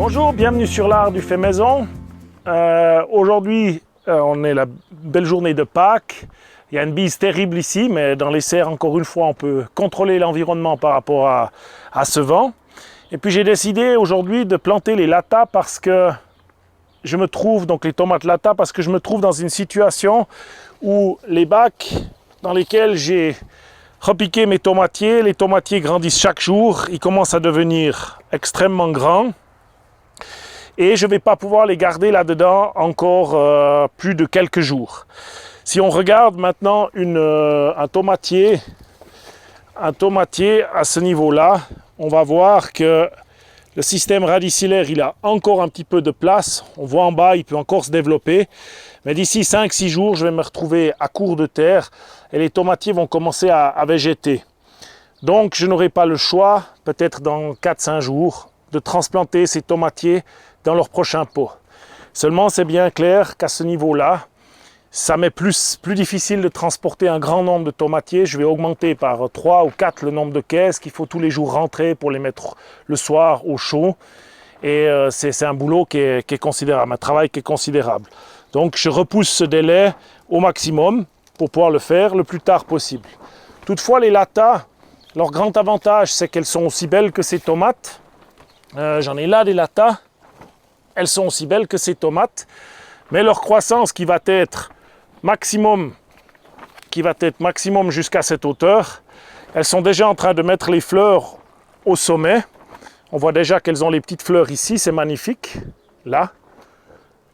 Bonjour, bienvenue sur l'art du fait maison. Aujourd'hui, on est la belle journée de Pâques. Il y a une bise terrible ici, mais dans les serres, encore une fois, on peut contrôler l'environnement par rapport à ce vent. Et puis j'ai décidé aujourd'hui de planter les latas parce que je me trouve, donc les tomates latas, parce que je me trouve dans une situation où les bacs dans lesquels j'ai repiqué mes tomatiers, les tomatiers grandissent chaque jour, ils commencent à devenir extrêmement grands. Et je ne vais pas pouvoir les garder là-dedans encore plus de quelques jours. Si on regarde maintenant un tomatier à ce niveau-là, on va voir que le système radicillaire, il a encore un petit peu de place. On voit en bas, il peut encore se développer. Mais d'ici 5-6 jours, je vais me retrouver à court de terre et les tomatiers vont commencer à végéter. Donc, je n'aurai pas le choix, peut-être dans 4-5 jours, de transplanter ces tomatiers dans leur prochain pot. Seulement, c'est bien clair qu'à ce niveau-là, ça m'est plus difficile de transporter un grand nombre de tomatiers. Je vais augmenter par 3 ou 4 le nombre de caisses qu'il faut tous les jours rentrer pour les mettre le soir au chaud. Et c'est un boulot qui est considérable, un travail qui est considérable. Donc, je repousse ce délai au maximum pour pouvoir le faire le plus tard possible. Toutefois, les latas, leur grand avantage, c'est qu'elles sont aussi belles que ces tomates. J'en ai là des latas. Elles sont aussi belles que ces tomates, mais leur croissance qui va être maximum jusqu'à cette hauteur, elles sont déjà en train de mettre les fleurs au sommet. On voit déjà qu'elles ont les petites fleurs ici, c'est magnifique, là.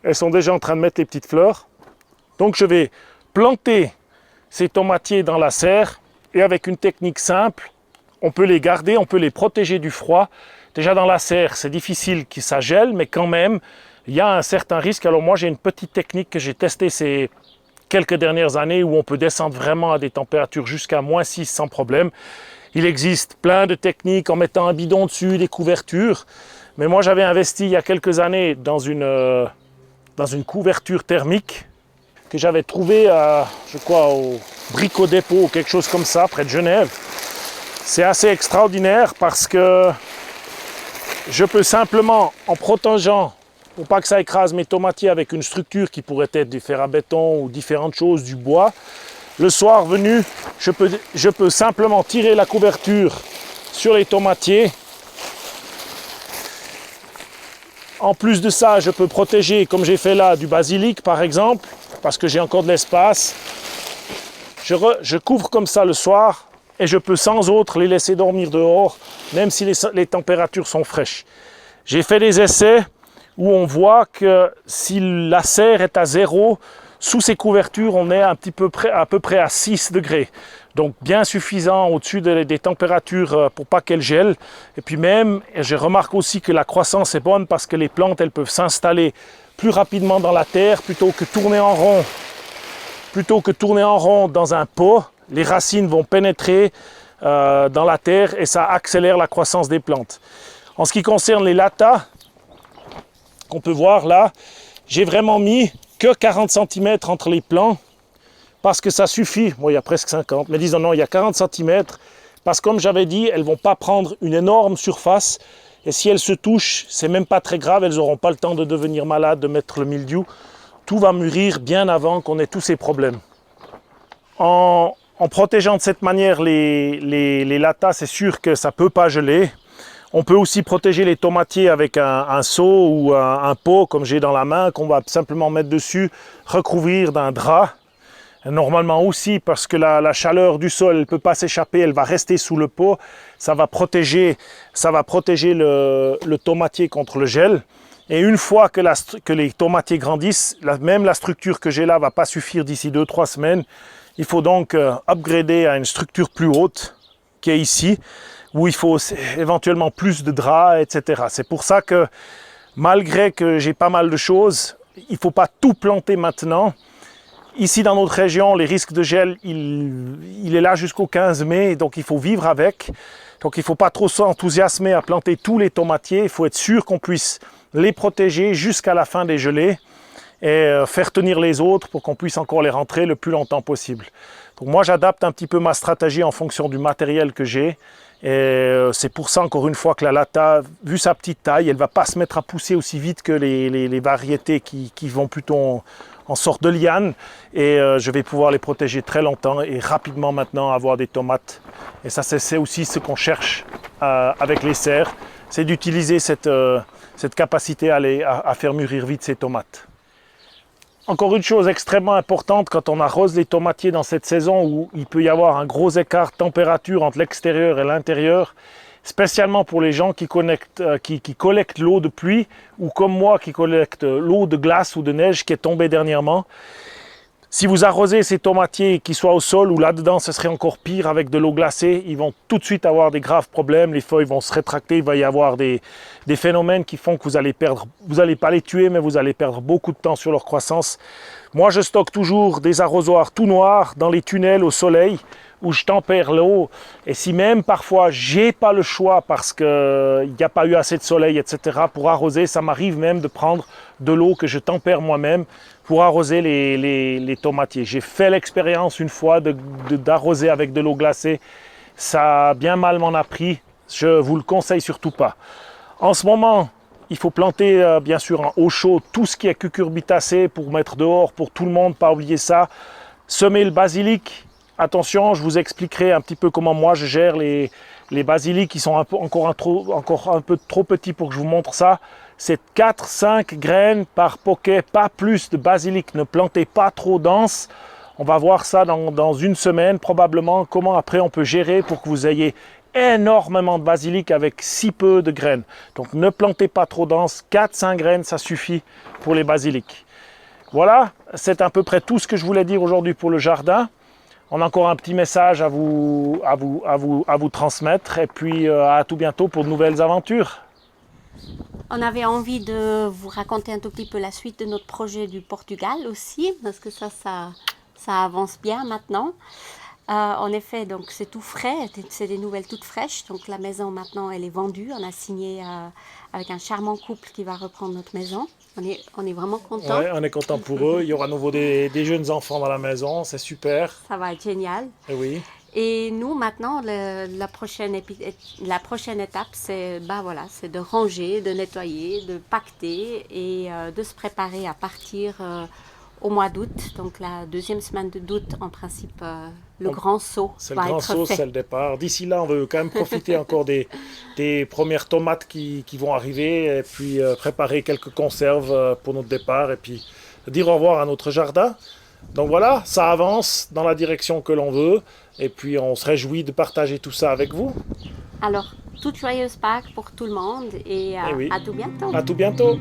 Elles sont déjà en train de mettre les petites fleurs. Donc je vais planter ces tomatiers dans la serre et avec une technique simple, on peut les garder, on peut les protéger du froid. Déjà dans la serre, c'est difficile que ça gèle, mais quand même, il y a un certain risque. Alors moi, j'ai une petite technique que j'ai testée ces quelques dernières années où on peut descendre vraiment à des températures jusqu'à -6 sans problème. Il existe plein de techniques en mettant un bidon dessus, des couvertures. Mais moi, j'avais investi il y a quelques années dans une couverture thermique que j'avais trouvée, je crois, au Brico Dépôt ou quelque chose comme ça, près de Genève. C'est assez extraordinaire parce que je peux simplement, en protégeant, pour pas que ça écrase mes tomatiers avec une structure qui pourrait être du fer à béton ou différentes choses, du bois, le soir venu, je peux simplement tirer la couverture sur les tomatiers. En plus de ça, je peux protéger, comme j'ai fait là, du basilic par exemple, parce que j'ai encore de l'espace. Je couvre comme ça le soir. Et je peux sans autre les laisser dormir dehors, même si les températures sont fraîches. J'ai fait des essais où on voit que si la serre est à 0, sous ces couvertures, on est à peu près à 6 degrés. Donc bien suffisant au-dessus des températures pour pas qu'elles gèlent. Et puis même, je remarque aussi que la croissance est bonne parce que les plantes, elles peuvent s'installer plus rapidement dans la terre plutôt que tourner en rond dans un pot. Les racines vont pénétrer dans la terre et ça accélère la croissance des plantes. En ce qui concerne les latas, qu'on peut voir là, j'ai vraiment mis que 40 cm entre les plants parce que ça suffit. Bon, il y a presque 50, mais disons non, il y a 40 cm parce que comme j'avais dit, elles ne vont pas prendre une énorme surface et si elles se touchent, c'est même pas très grave, elles n'auront pas le temps de devenir malades, de mettre le mildiou. Tout va mûrir bien avant qu'on ait tous ces problèmes. En protégeant de cette manière les latas, c'est sûr que ça ne peut pas geler. On peut aussi protéger les tomatiers avec un seau ou un pot comme j'ai dans la main qu'on va simplement mettre dessus, recouvrir d'un drap. Normalement aussi parce que la chaleur du sol ne peut pas s'échapper, elle va rester sous le pot. Ça va protéger le tomatier contre le gel. Et une fois que les tomatiers grandissent, même la structure que j'ai là ne va pas suffire d'ici 2-3 semaines. Il faut donc upgrader à une structure plus haute qui est ici, où il faut éventuellement plus de draps, etc. C'est pour ça que malgré que j'ai pas mal de choses, il ne faut pas tout planter maintenant. Ici dans notre région, les risques de gel, il est là jusqu'au 15 mai, donc il faut vivre avec. Donc il ne faut pas trop s'enthousiasmer à planter tous les tomatiers, il faut être sûr qu'on puisse les protéger jusqu'à la fin des gelées et faire tenir les autres pour qu'on puisse encore les rentrer le plus longtemps possible. Donc moi j'adapte un petit peu ma stratégie en fonction du matériel que j'ai Et c'est pour ça, encore une fois, que la lata, vu sa petite taille, elle ne va pas se mettre à pousser aussi vite que les variétés qui vont plutôt en sorte de liane. Et je vais pouvoir les protéger très longtemps et rapidement maintenant avoir des tomates. Et ça, c'est aussi ce qu'on cherche avec les serres, c'est d'utiliser cette capacité à faire mûrir vite ces tomates. Encore une chose extrêmement importante quand on arrose les tomatiers dans cette saison où il peut y avoir un gros écart de température entre l'extérieur et l'intérieur, spécialement pour les gens qui collectent l'eau de pluie ou comme moi qui collecte l'eau de glace ou de neige qui est tombée dernièrement. Si vous arrosez ces tomatiers, qu'ils soient au sol ou là-dedans, ce serait encore pire avec de l'eau glacée. Ils vont tout de suite avoir des graves problèmes. Les feuilles vont se rétracter. Il va y avoir des phénomènes qui font que vous allez pas les tuer, mais vous allez perdre beaucoup de temps sur leur croissance. Moi, je stocke toujours des arrosoirs tout noirs dans les tunnels au soleil où je tempère l'eau. Et si même parfois j'ai pas le choix parce qu'il n'y a pas eu assez de soleil, etc., pour arroser, ça m'arrive même de prendre de l'eau que je tempère moi-même pour arroser les tomatiers. J'ai fait l'expérience une fois d'arroser avec de l'eau glacée. Ça a bien mal m'en a pris. Je vous le conseille surtout pas. En ce moment, il faut planter bien sûr en eau chaude tout ce qui est cucurbitacé pour mettre dehors pour tout le monde, pas oublier ça. Semer le basilic. Attention, je vous expliquerai un petit peu comment moi je gère les basilics qui sont encore un peu trop petits pour que je vous montre ça. C'est 4-5 graines par poquet, pas plus de basilic. Ne plantez pas trop dense. On va voir ça dans une semaine probablement, comment après on peut gérer pour que vous ayez énormément de basilic avec si peu de graines. Donc ne plantez pas trop dense, 4-5 graines ça suffit pour les basilics. Voilà, c'est à peu près tout ce que je voulais dire aujourd'hui pour le jardin. On a encore un petit message à vous transmettre et puis à tout bientôt pour de nouvelles aventures. On avait envie de vous raconter un tout petit peu la suite de notre projet du Portugal aussi, parce que ça avance bien maintenant. En effet, donc c'est tout frais, c'est des nouvelles toutes fraîches. Donc la maison maintenant, elle est vendue. On a signé avec un charmant couple qui va reprendre notre maison. On est vraiment contents. Ouais, on est content pour eux. Il y aura à nouveau des jeunes enfants dans la maison, c'est super. Ça va être génial. Et oui. Et nous, maintenant, la prochaine étape, c'est voilà, c'est de ranger, de nettoyer, de pacter et de se préparer à partir au mois d'août. Donc la deuxième semaine d'août, en principe, le grand saut c'est le va grand être saut, fait. c'est le départ. D'ici là, on veut quand même profiter encore des premières tomates qui vont arriver et puis préparer quelques conserves pour notre départ et puis dire au revoir à notre jardin. Donc voilà, ça avance dans la direction que l'on veut et puis on se réjouit de partager tout ça avec vous. Alors, toute joyeuse Pâques pour tout le monde et Eh oui. à tout bientôt. À tout bientôt.